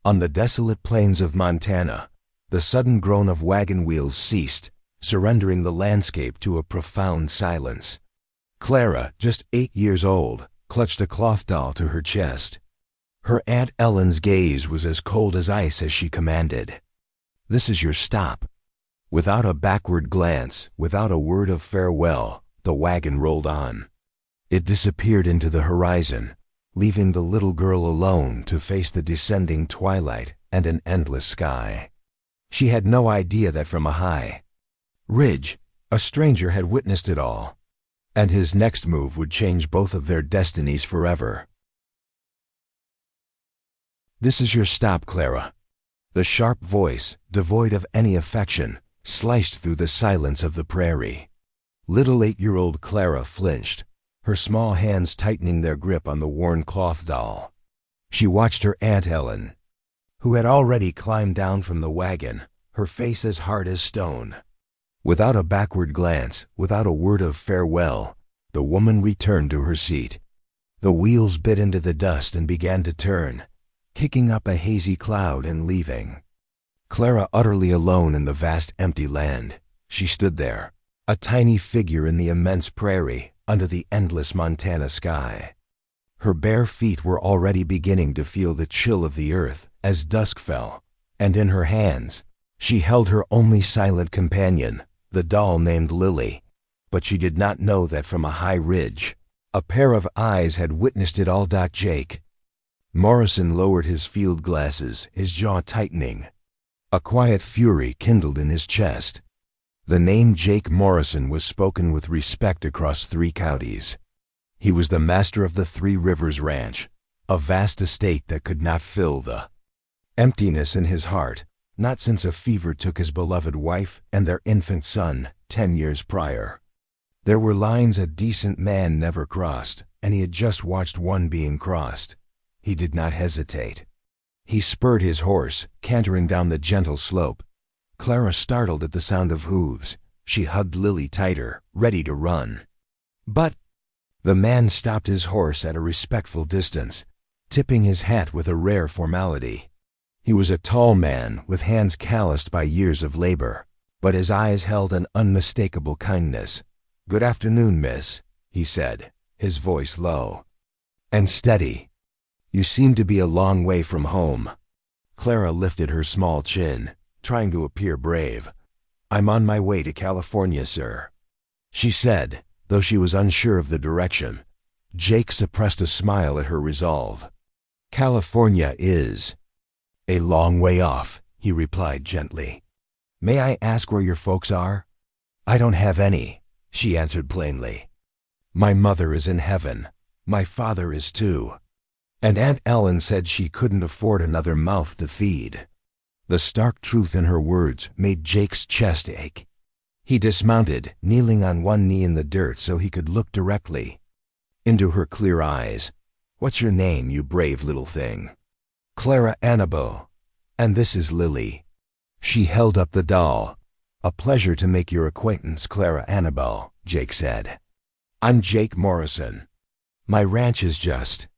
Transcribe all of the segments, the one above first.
On the desolate plains of Montana, the sudden groan of wagon wheels ceased, surrendering the landscape to a profound silence. Clara, just 8 years old, clutched a cloth doll to her chest. Her Aunt Ellen's gaze was as cold as ice as she commanded, "This is your stop." Without a backward glance, without a word of farewell, the wagon rolled on. It disappeared into the horizon, leaving the little girl alone to face the descending twilight and an endless sky. She had no idea that from a high ridge, a stranger had witnessed it all, and his next move would change both of their destinies forever. "This is your stop, Clara." The sharp voice, devoid of any affection, sliced through the silence of the prairie. Little 8-year-old Clara flinched, her small hands tightening their grip on the worn cloth doll. She watched her Aunt Ellen, who had already climbed down from the wagon, her face as hard as stone. Without a backward glance, without a word of farewell, the woman returned to her seat. The wheels bit into the dust and began to turn, kicking up a hazy cloud and leaving Clara utterly alone in the vast empty land. She stood there, a tiny figure in the immense prairie under the endless Montana sky. Her bare feet were already beginning to feel the chill of the earth as dusk fell, and in her hands she held her only silent companion, the doll named Lily. But she did not know that from a high ridge, a pair of eyes had witnessed it all. Jake Morrison lowered his field glasses, his jaw tightening. A quiet fury kindled in his chest. The name Jake Morrison was spoken with respect across 3 counties. He was the master of the 3 Rivers Ranch, a vast estate that could not fill the emptiness in his heart, not since a fever took his beloved wife and their infant son 10 years prior. There were lines a decent man never crossed, and he had just watched one being crossed. He did not hesitate. He spurred his horse, cantering down the gentle slope. Clara startled at the sound of hooves. She hugged Lily tighter, ready to run. But the man stopped his horse at a respectful distance, tipping his hat with a rare formality. He was a tall man with hands calloused by years of labor, but his eyes held an unmistakable kindness. "Good afternoon, miss," he said, his voice low and steady. "You seem to be a long way from home." Clara lifted her small chin, trying to appear brave. "I'm on my way to California, sir," she said, though she was unsure of the direction. Jake suppressed a smile at her resolve. "California is a long way off," he replied gently. "May I ask where your folks are?" "I don't have any," she answered plainly. "My mother is in heaven. My father is too. And Aunt Ellen said she couldn't afford another mouth to feed." The stark truth in her words made Jake's chest ache. He dismounted, kneeling on one knee in the dirt so he could look directly into her clear eyes. "What's your name, you brave little thing?" "Clara Annabelle. And this is Lily." She held up the doll. "A pleasure to make your acquaintance, Clara Annabelle," Jake said. "I'm Jake Morrison. My ranch is just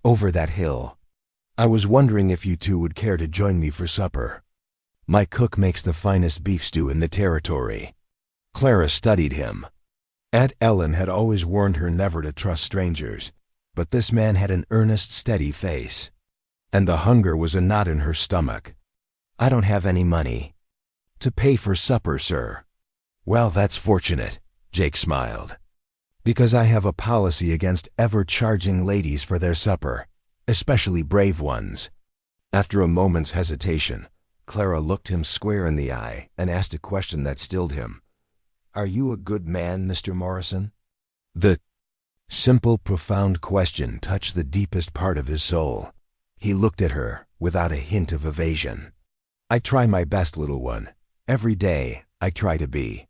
over that hill. I was wondering if you two would care to join me for supper. My cook makes the finest beef stew in the territory." Clara studied him. Aunt Ellen had always warned her never to trust strangers, but this man had an earnest, steady face, and the hunger was a knot in her stomach. "I don't have any money to pay for supper, sir." "Well, that's fortunate," Jake smiled, "because I have a policy against ever charging ladies for their supper, especially brave ones." After a moment's hesitation, Clara looked him square in the eye and asked a question that stilled him. "Are you a good man, Mr. Morrison?" The simple, profound question touched the deepest part of his soul. He looked at her without a hint of evasion. "I try my best, little one. Every day I try to be."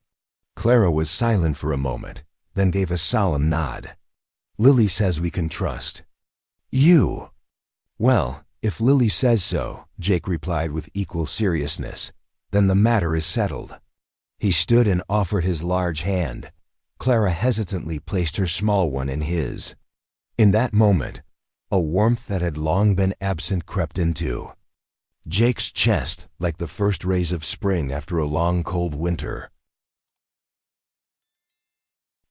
Clara was silent for a moment, then gave a solemn nod. "Lily says we can trust you." "Well, if Lily says so," Jake replied with equal seriousness, "then the matter is settled." He stood and offered his large hand. Clara hesitantly placed her small one in his. In that moment, a warmth that had long been absent crept into Jake's chest like the first rays of spring after a long cold winter.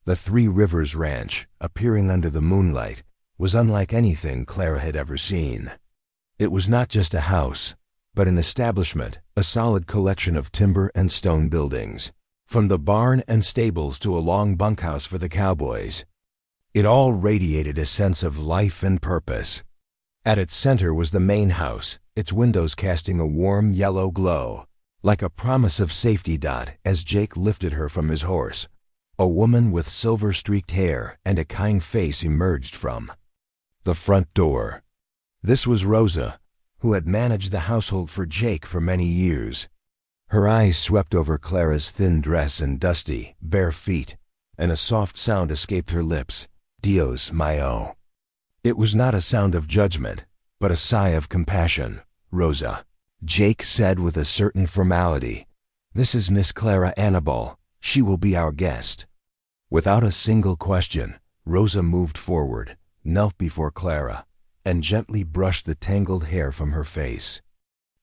The Three Rivers Ranch, appearing under the moonlight, was unlike anything Clara had ever seen. It was not just a house, but an establishment, a solid collection of timber and stone buildings, from the barn and stables to a long bunkhouse for the cowboys. It all radiated a sense of life and purpose. At its center was the main house, its windows casting a warm yellow glow, like a promise of safety. As Jake lifted her from his horse, a woman with silver-streaked hair and a kind face emerged from the front door. This was Rosa, who had managed the household for Jake for many years. Her eyes swept over Clara's thin dress and dusty, bare feet, and a soft sound escaped her lips, Dios mío. It was not a sound of judgment, but a sigh of compassion. Rosa, Jake said with a certain formality. This is Miss Clara Annabelle. She will be our guest. Without a single question, Rosa moved forward, knelt before Clara, and gently brushed the tangled hair from her face.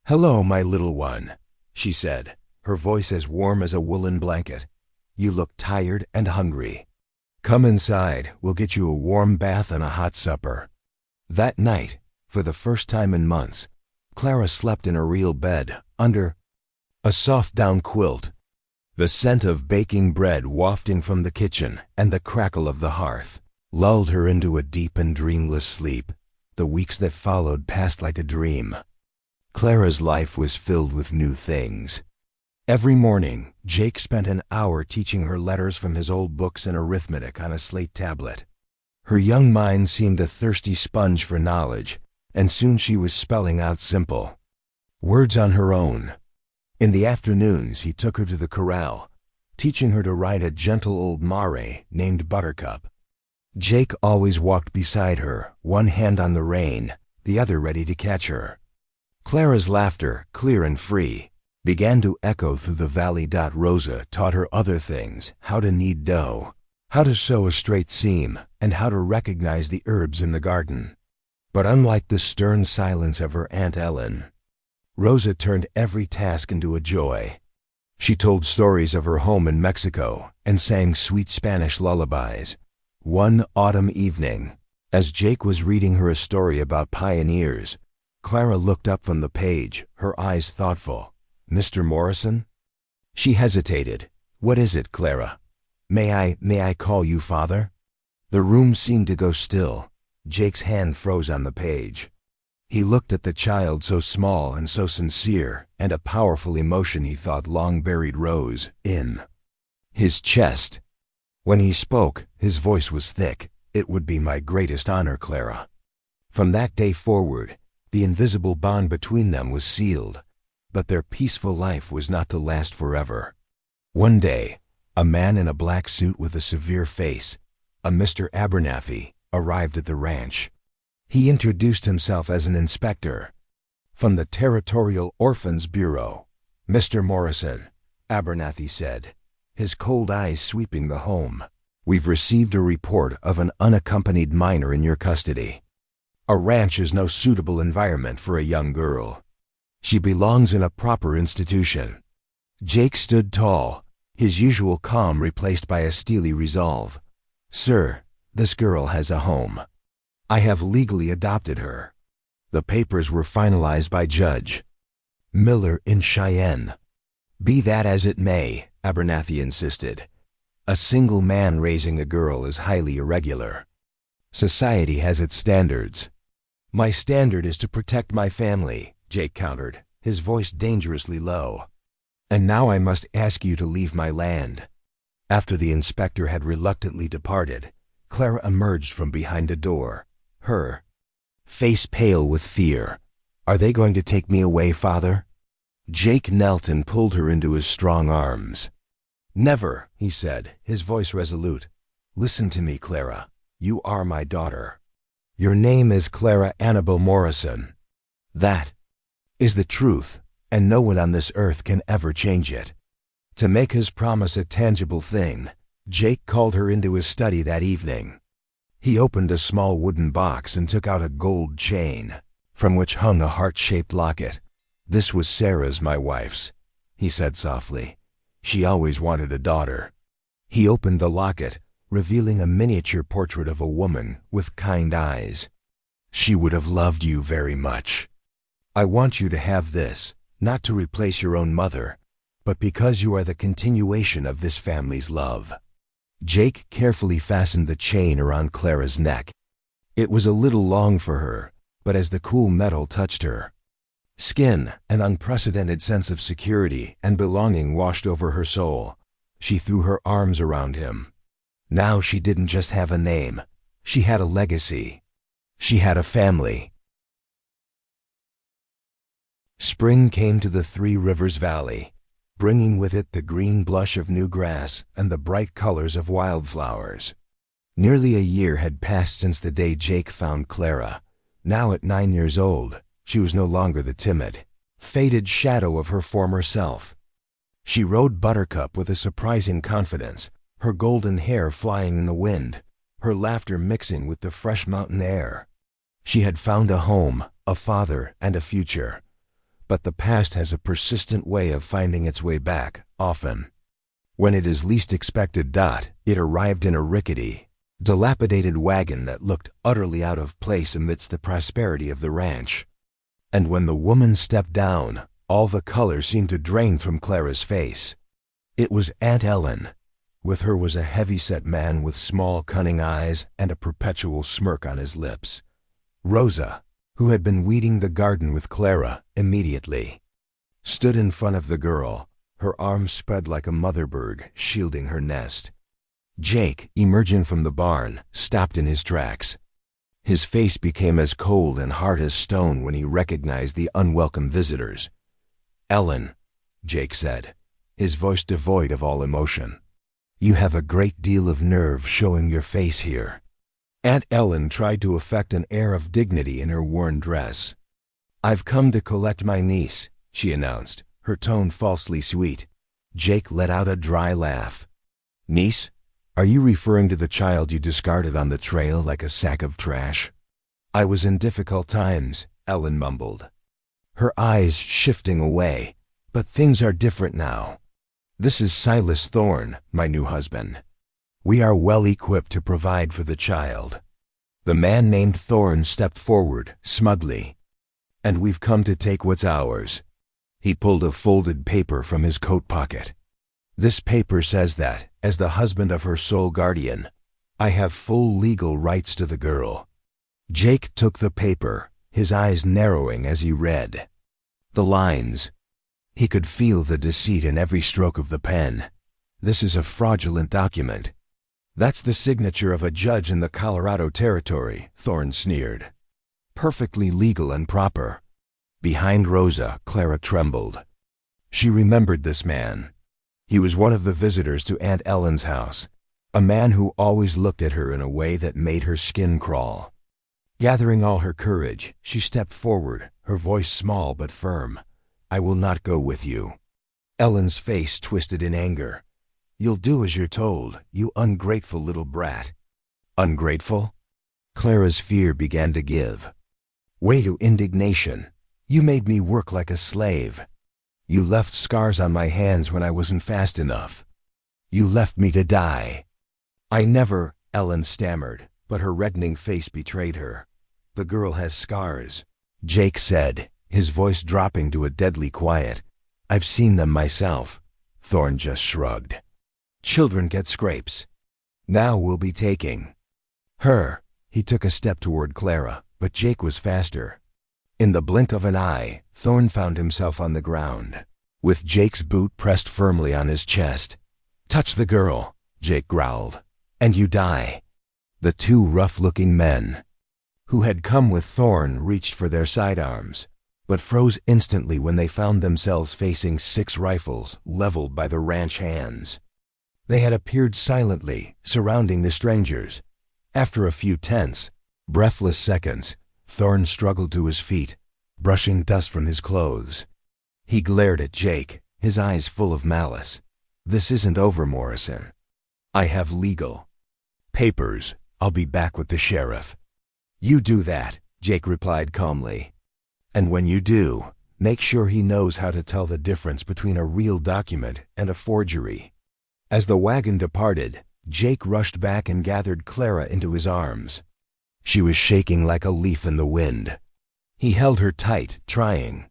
Hello, my little one, she said, her voice as warm as a woolen blanket. You look tired and hungry. Come inside, we'll get you a warm bath and a hot supper. That night, for the first time in months, Clara slept in a real bed, under a soft down quilt. The scent of baking bread wafting from the kitchen and the crackle of the hearth lulled her into a deep and dreamless sleep. The weeks that followed passed like a dream. Clara's life was filled with new things. Every morning, Jake spent an hour teaching her letters from his old books and arithmetic on a slate tablet. Her young mind seemed a thirsty sponge for knowledge, and soon she was spelling out simple words on her own. In the afternoons, he took her to the corral, teaching her to ride a gentle old mare named Buttercup. Jake always walked beside her, one hand on the rein, the other ready to catch her. Clara's laughter, clear and free, began to echo through the valley. Rosa taught her other things, how to knead dough, how to sew a straight seam, and how to recognize the herbs in the garden. But unlike the stern silence of her Aunt Ellen, Rosa turned every task into a joy. She told stories of her home in Mexico and sang sweet Spanish lullabies. One autumn evening, as Jake was reading her a story about pioneers, Clara looked up from the page, her eyes thoughtful. Mr. Morrison? She hesitated. What is it, Clara? May I call you father? The room seemed to go still. Jake's hand froze on the page. He looked at the child, so small and so sincere, and a powerful emotion he thought long buried rose in his chest. When he spoke, his voice was thick. It would be my greatest honor, Clara. From that day forward, the invisible bond between them was sealed, but their peaceful life was not to last forever. One day, a man in a black suit with a severe face, a Mr. Abernathy, arrived at the ranch. He introduced himself as an inspector from the Territorial Orphans Bureau. Mr. Morrison, Abernathy said, his cold eyes sweeping the home. We've received a report of an unaccompanied minor in your custody. A ranch is no suitable environment for a young girl. She belongs in a proper institution. Jake stood tall, his usual calm replaced by a steely resolve. Sir, this girl has a home. I have legally adopted her. The papers were finalized by Judge Miller in Cheyenne. Be that as it may, Abernathy insisted, a single man raising a girl is highly irregular. Society has its standards. My standard is to protect my family, Jake countered, his voice dangerously low. And now I must ask you to leave my land. After the inspector had reluctantly departed, Clara emerged from behind a door, her face pale with fear. Are they going to take me away, father? Jake knelt and pulled her into his strong arms. Never, he said, his voice resolute. Listen to me, Clara. You are my daughter. Your name is Clara Annabelle Morrison. That is the truth, and no one on this earth can ever change it. To make his promise a tangible thing, Jake called her into his study that evening. He opened a small wooden box and took out a gold chain, from which hung a heart-shaped locket. "This was Sarah's, my wife's," he said softly. "She always wanted a daughter." He opened the locket, revealing a miniature portrait of a woman with kind eyes. "She would have loved you very much. I want you to have this, not to replace your own mother, but because you are the continuation of this family's love." Jake carefully fastened the chain around Clara's neck. It was a little long for her, but as the cool metal touched her skin, an unprecedented sense of security and belonging washed over her soul. She threw her arms around him. Now she didn't just have a name. She had a legacy. She had a family. Spring came to the Three Rivers Valley, bringing with it the green blush of new grass and the bright colors of wildflowers. Nearly a year had passed since the day Jake found Clara. Now at 9 years old, she was no longer the timid, faded shadow of her former self. She rode Buttercup with a surprising confidence, her golden hair flying in the wind, her laughter mixing with the fresh mountain air. She had found a home, a father, and a future. But the past has a persistent way of finding its way back, often. When it is least expected, it arrived in a rickety, dilapidated wagon that looked utterly out of place amidst the prosperity of the ranch. And when the woman stepped down, all the color seemed to drain from Clara's face. It was Aunt Ellen. With her was a heavy-set man with small, cunning eyes and a perpetual smirk on his lips. Rosa, who had been weeding the garden with Clara, immediately stood in front of the girl, her arms spread like a mother bird shielding her nest. Jake, emerging from the barn, stopped in his tracks. His face became as cold and hard as stone when he recognized the unwelcome visitors. "Ellen," Jake said, his voice devoid of all emotion, "you have a great deal of nerve showing your face here." Aunt Ellen tried to affect an air of dignity in her worn dress. "I've come to collect my niece," she announced, her tone falsely sweet. Jake let out a dry laugh. "Niece? Are you referring to the child you discarded on the trail like a sack of trash?" "I was in difficult times," Ellen mumbled, her eyes shifting away. "But things are different now. This is Silas Thorne, my new husband. We are well equipped to provide for the child." The man named Thorne stepped forward, smugly. "And we've come to take what's ours." He pulled a folded paper from his coat pocket. "This paper says that, as the husband of her sole guardian, I have full legal rights to the girl." Jake took the paper, his eyes narrowing as he read the lines. He could feel the deceit in every stroke of the pen. "This is a fraudulent document." "That's the signature of a judge in the Colorado Territory," Thorne sneered. "Perfectly legal and proper." Behind Rosa, Clara trembled. She remembered this man. He was one of the visitors to Aunt Ellen's house, a man who always looked at her in a way that made her skin crawl. Gathering all her courage, she stepped forward, her voice small but firm. "I will not go with you." Ellen's face twisted in anger. "You'll do as you're told, you ungrateful little brat." "Ungrateful?" Clara's fear began to give way to indignation. "You made me work like a slave. You left scars on my hands when I wasn't fast enough. You left me to die." "I never," Ellen stammered, but her reddening face betrayed her. "The girl has scars," Jake said, his voice dropping to a deadly quiet. "I've seen them myself." Thorne just shrugged. "Children get scrapes. Now we'll be taking her." He took a step toward Clara, but Jake was faster. In the blink of an eye, Thorne found himself on the ground, with Jake's boot pressed firmly on his chest. "Touch the girl," Jake growled, "and you die." The two rough-looking men who had come with Thorne reached for their sidearms, but froze instantly when they found themselves facing 6 rifles leveled by the ranch hands. They had appeared silently, surrounding the strangers. After a few tense, breathless seconds, Thorne struggled to his feet, brushing dust from his clothes. He glared at Jake, his eyes full of malice. "This isn't over, Morrison. I have legal papers. I'll be back with the sheriff." "You do that," Jake replied calmly. "And when you do, Make sure he knows how to tell the difference between a real document and a forgery. As the wagon departed, Jake rushed back and gathered Clara into his arms. She was shaking like a leaf in the wind. He held her tight, trying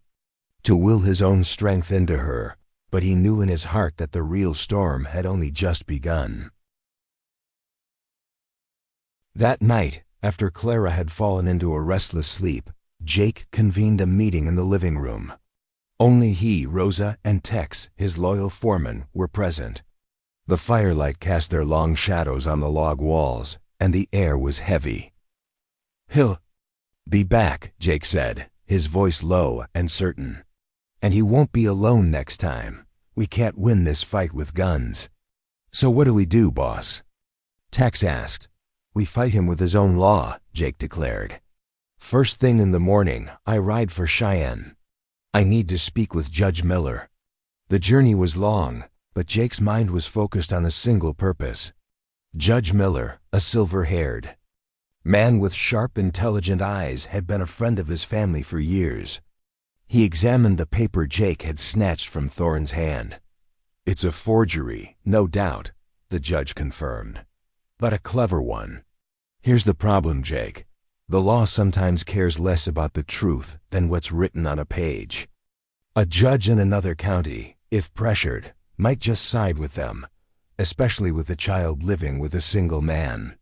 to will his own strength into her, but he knew in his heart that the real storm had only just begun. That night, after Clara had fallen into a restless sleep, Jake convened a meeting in the living room. Only he, Rosa, and Tex, his loyal foreman, were present. The firelight cast their long shadows on the log walls, and the air was heavy. "He'll be back," Jake said, his voice low and certain. "And he won't be alone next time. We can't win this fight with guns." "So what do we do, boss?" Tex asked. "We fight him with his own law," Jake declared. "First thing in the morning, I ride for Cheyenne. I need to speak with Judge Miller." The journey was long, but Jake's mind was focused on a single purpose. Judge Miller, a silver-haired man with sharp, intelligent eyes, had been a friend of his family for years. He examined the paper Jake had snatched from Thorne's hand. "It's a forgery, no doubt," the judge confirmed, "but a clever one. Here's the problem, Jake. The law sometimes cares less about the truth than what's written on a page. A judge in another county, if pressured, might just side with them, especially with a child living with a single man."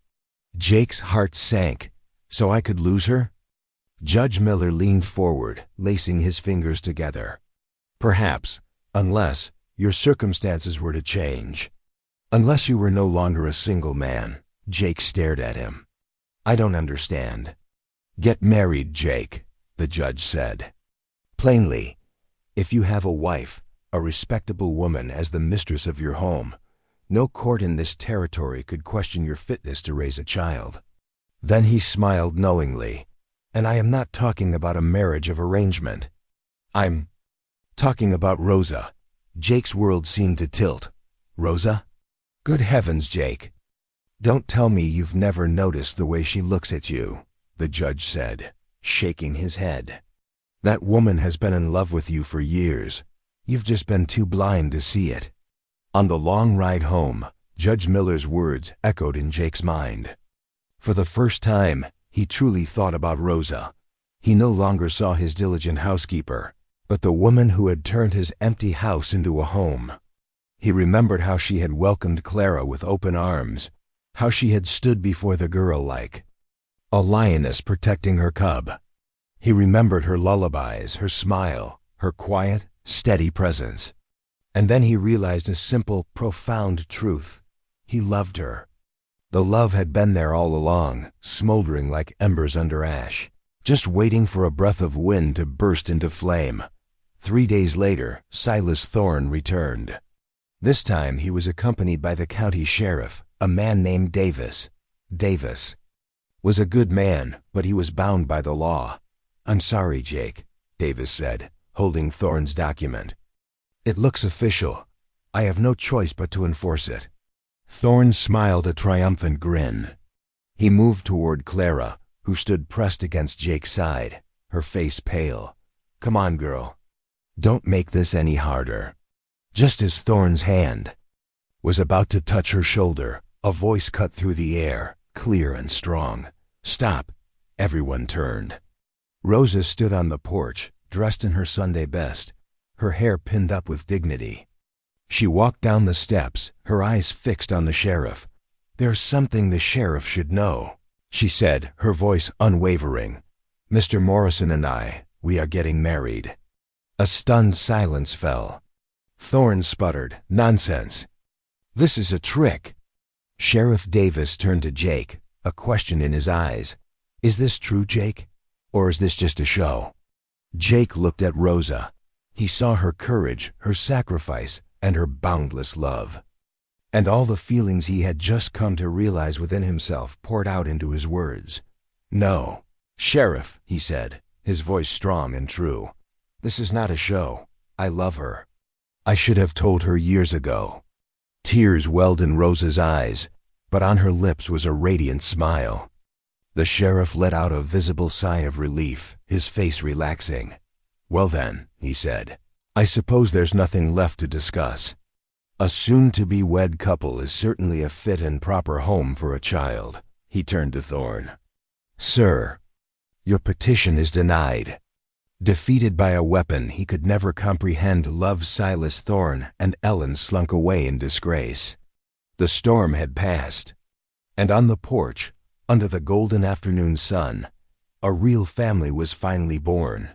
Jake's heart sank. "So I could lose her?" Judge Miller leaned forward, lacing his fingers together. "Perhaps, unless your circumstances were to change. Unless you were no longer a single man." Jake stared at him. "I don't understand." "Get married, Jake," the judge said. "Plainly, if you have a wife, a respectable woman as the mistress of your home, no court in this territory could question your fitness to raise a child." Then he smiled knowingly. "And I am not talking about a marriage of arrangement. I'm talking about Rosa." Jake's world seemed to tilt. "Rosa? Good heavens, Jake. Don't tell me you've never noticed the way she looks at you," the judge said, shaking his head. "That woman has been in love with you for years. You've just been too blind to see it." On the long ride home, Judge Miller's words echoed in Jake's mind. For the first time, he truly thought about Rosa. He no longer saw his diligent housekeeper, but the woman who had turned his empty house into a home. He remembered how she had welcomed Clara with open arms, how she had stood before the girl like a lioness protecting her cub. He remembered her lullabies, her smile, her quiet, steady presence. And then he realized a simple, profound truth. He loved her. The love had been there all along, smoldering like embers under ash, just waiting for a breath of wind to burst into flame. 3 days later, Silas Thorne returned. This time he was accompanied by the county sheriff, a man named Davis. Davis was a good man, but he was bound by the law. "I'm sorry, Jake," Davis said, holding Thorne's document. "It looks official. I have no choice but to enforce it." Thorne smiled a triumphant grin. He moved toward Clara, who stood pressed against Jake's side, her face pale. "Come on, girl. Don't make this any harder." Just as Thorne's hand was about to touch her shoulder, a voice cut through the air, clear and strong. "Stop." Everyone turned. Rosa stood on the porch, dressed in her Sunday best, her hair pinned up with dignity. She walked down the steps, her eyes fixed on the sheriff. "There's something the sheriff should know," she said, her voice unwavering. "Mr. Morrison and I, we are getting married." A stunned silence fell. Thorne sputtered, "Nonsense. This is a trick." Sheriff Davis turned to Jake, a question in his eyes. "Is this true, Jake? Or is this just a show?" Jake looked at Rosa. He saw her courage, her sacrifice, and her boundless love. And all the feelings he had just come to realize within himself poured out into his words. "No, Sheriff," he said, his voice strong and true. "This is not a show. I love her. I should have told her years ago." Tears welled in Rosa's eyes, but on her lips was a radiant smile. The sheriff let out a visible sigh of relief, his face relaxing. "Well then," he said, "I suppose there's nothing left to discuss. A soon-to-be wed couple is certainly a fit and proper home for a child." He turned to Thorne. "Sir, your petition is denied." Defeated by a weapon he could never comprehend, love, Silas Thorne and Ellen slunk away in disgrace. The storm had passed, and on the porch, under the golden afternoon sun, a real family was finally born.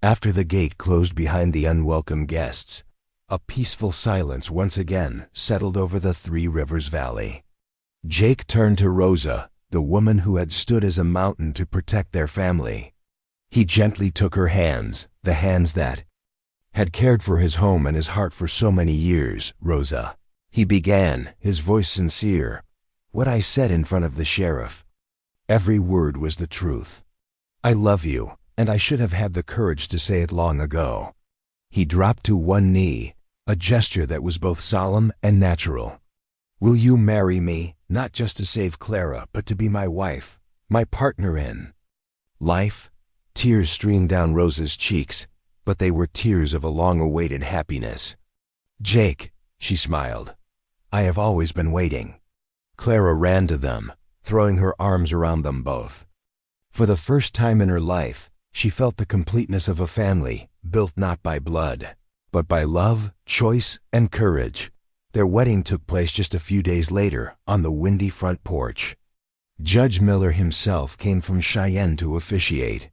After the gate closed behind the unwelcome guests, a peaceful silence once again settled over the Three Rivers Valley. Jake turned to Rosa, the woman who had stood as a mountain to protect their family. He gently took her hands, the hands that had cared for his home and his heart for so many years. "Rosa," he began, his voice sincere, "what I said in front of the sheriff, every word was the truth. I love you, and I should have had the courage to say it long ago." He dropped to one knee, a gesture that was both solemn and natural. "Will you marry me, not just to save Clara, but to be my wife, my partner in life?" Tears streamed down Rosa's cheeks, but they were tears of a long-awaited happiness. "Jake," she smiled, "I have always been waiting." Clara ran to them, throwing her arms around them both. For the first time in her life, she felt the completeness of a family, built not by blood, but by love, choice, and courage. Their wedding took place just a few days later on the windy front porch. Judge Miller himself came from Cheyenne to officiate.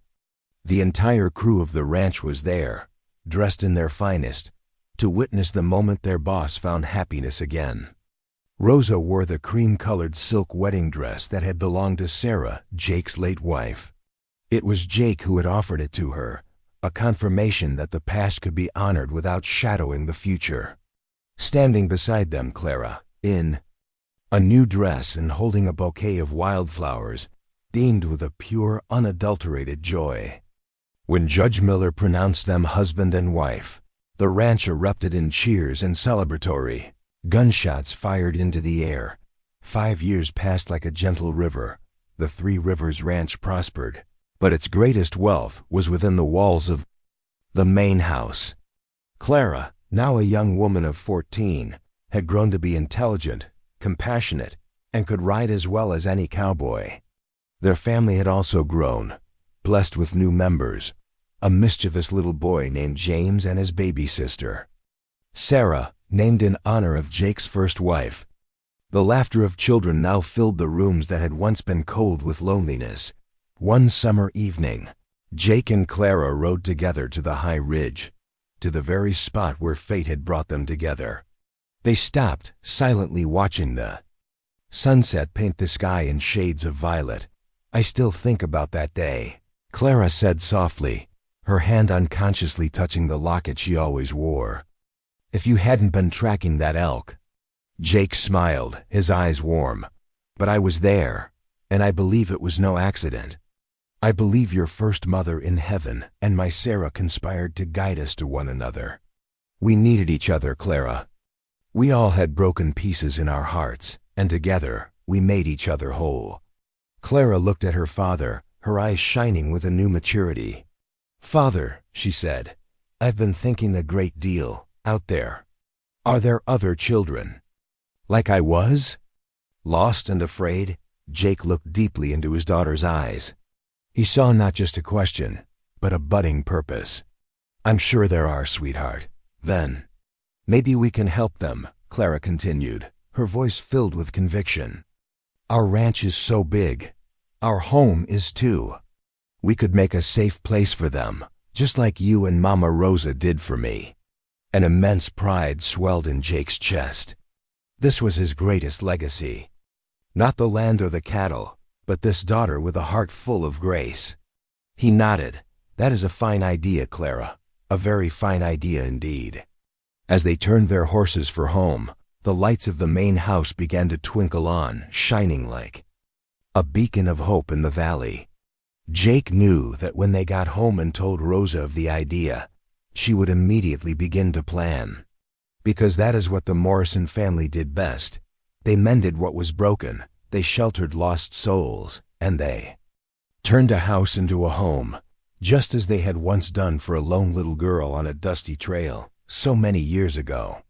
The entire crew of the ranch was there, dressed in their finest, to witness the moment their boss found happiness again. Rosa wore the cream-colored silk wedding dress that had belonged to Sarah, Jake's late wife. It was Jake who had offered it to her, a confirmation that the past could be honored without shadowing the future. Standing beside them, Clara, in a new dress and holding a bouquet of wildflowers, beamed with a pure, unadulterated joy. When Judge Miller pronounced them husband and wife, the ranch erupted in cheers and celebratory. Gunshots fired into the air. 5 years passed like a gentle river. The Three Rivers Ranch prospered, but its greatest wealth was within the walls of the main house. Clara, now a young woman of 14, had grown to be intelligent, compassionate, and could ride as well as any cowboy. Their family had also grown, blessed with new members, a mischievous little boy named James and his baby sister, Sarah, named in honor of Jake's first wife. The laughter of children now filled the rooms that had once been cold with loneliness. One summer evening, Jake and Clara rode together to the high ridge, to the very spot where fate had brought them together. They stopped, silently watching the sunset paint the sky in shades of violet. "I still think about that day," Clara said softly, her hand unconsciously touching the locket she always wore. "If you hadn't been tracking that elk." Jake smiled, his eyes warm. "But I was there, and I believe it was no accident. I believe your first mother in heaven and my Sarah conspired to guide us to one another. We needed each other, Clara. We all had broken pieces in our hearts, and together we made each other whole." Clara looked at her father, her eyes shining with a new maturity. "Father," she said, "I've been thinking a great deal. Out there, are there other children like I was?" Lost and afraid, Jake looked deeply into his daughter's eyes. He saw not just a question, but a budding purpose. "I'm sure there are, sweetheart. Then maybe we can help them," Clara continued, her voice filled with conviction. "Our ranch is so big. Our home is too. We could make a safe place for them, just like you and Mama Rosa did for me." An immense pride swelled in Jake's chest. This was his greatest legacy. Not the land or the cattle, but this daughter with a heart full of grace. He nodded. "That is a fine idea, Clara. A very fine idea indeed." As they turned their horses for home, the lights of the main house began to twinkle on, shining like a beacon of hope in the valley. Jake knew that when they got home and told Rosa of the idea, she would immediately begin to plan. Because that is what the Morrison family did best. They mended what was broken, they sheltered lost souls, and they turned a house into a home, just as they had once done for a lone little girl on a dusty trail, so many years ago.